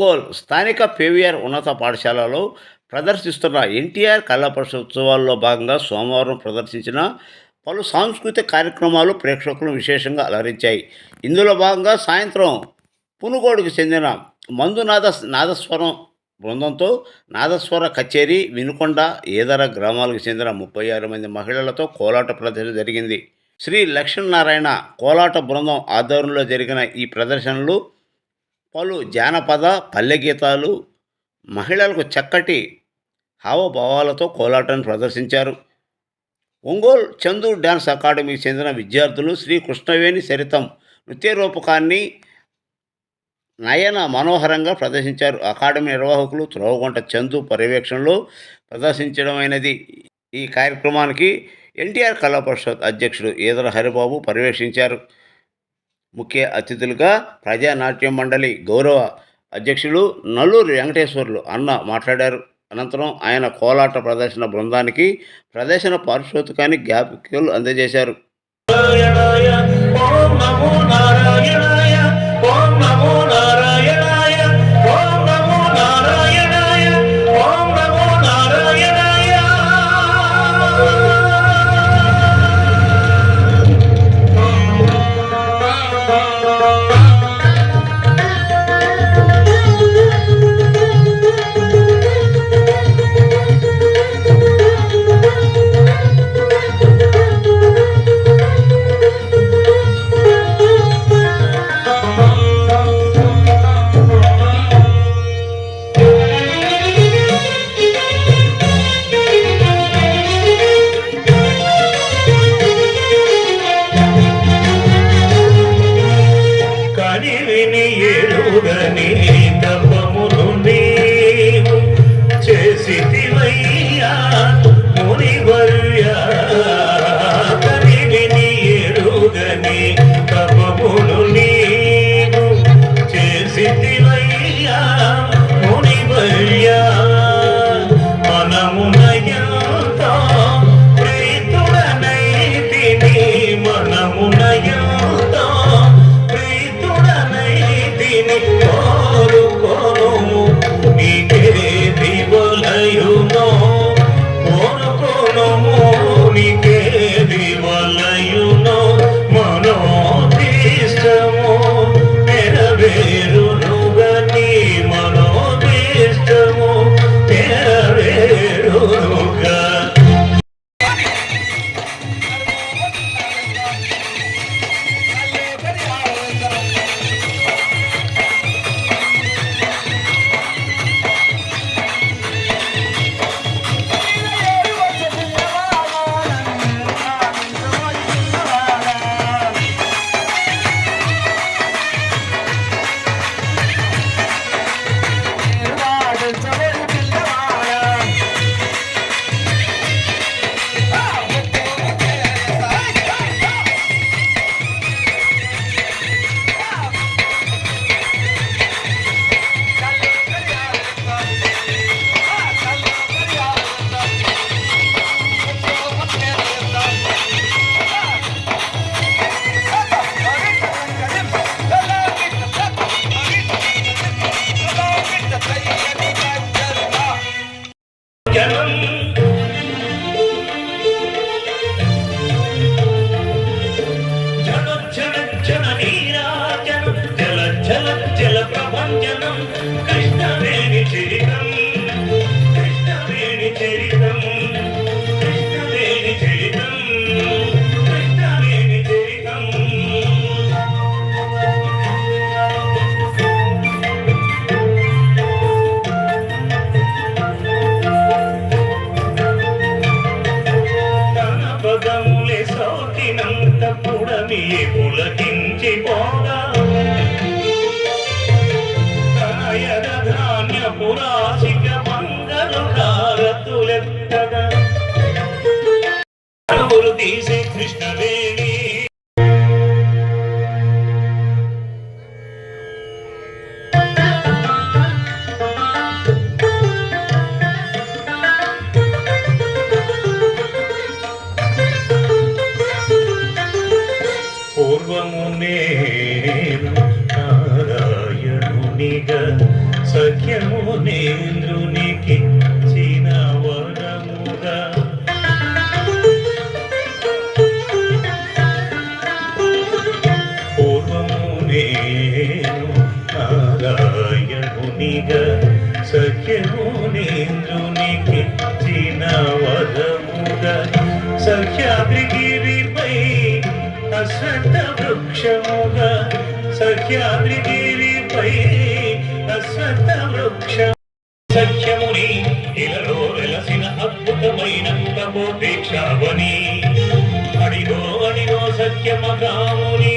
ఒంగోలు స్థానిక పేవిఆర్ ఉన్నత పాఠశాలలో ప్రదర్శిస్తున్న ఎన్టీఆర్ కళా ఉత్సవాల్లో భాగంగా సోమవారం ప్రదర్శించిన పలు సాంస్కృతిక కార్యక్రమాలు ప్రేక్షకులను విశేషంగా అలరించాయి. ఇందులో భాగంగా సాయంత్రం పునుగోడుకు చెందిన నాదస్వరం బృందంతో నాదస్వర కచేరీ, వినుకొండ, ఈదర గ్రామాలకు చెందిన 36 మంది మహిళలతో కోలాట ప్రదర్శన జరిగింది. శ్రీ లక్ష్మీనారాయణ కోలాట బృందం ఆధ్వర్యంలో జరిగిన ఈ ప్రదర్శనలు పలు జానపద, పల్లె గీతాలు, మహిళలకు చక్కటి హావభావాలతో కోలాటాన్ని ప్రదర్శించారు. ఒంగోలు చందు డ్యాన్స్ అకాడమీకి చెందిన విద్యార్థులు శ్రీ కృష్ణవేణి సరితం నృత్య రూపకాన్ని నయన మనోహరంగా ప్రదర్శించారు. అకాడమీ నిర్వాహకులు త్రోవగుంట చందు పర్యవేక్షణలో ప్రదర్శించడమైనది. ఈ కార్యక్రమానికి ఎన్టీఆర్ కళా పరిషత్ అధ్యక్షుడు ఈదర హరిబాబు పర్యవేక్షించారు. ముఖ్య అతిథులుగా ప్రజానాట్యం మండలి గౌరవ అధ్యక్షులు నల్లూరి వెంకటేశ్వర్లు అన్న మాట్లాడారు. అనంతరం ఆయన కోలాట ప్రదర్శన బృందానికి ప్రదర్శన పారితోషికాన్ని జ్ఞాపికలు అందజేశారు. నీకే సఖ్యము నేంద్రునికి చిన వరముగా పూర్వము నేను నారాయణునిగా సఖ్యము నేంద్రునికి చిన వరముగా సఖ్యాద్రిగిరిపై అశ్వత్థ వృక్షముగా సఖ్యాద్రిగిరిపై అశ్వత్థ వృక్షం సఖ్యముని ఇలలో వెలసిన అద్భుతమైన తపోపేక్షావని అడిగో అడిగో సఖ్యమగాముని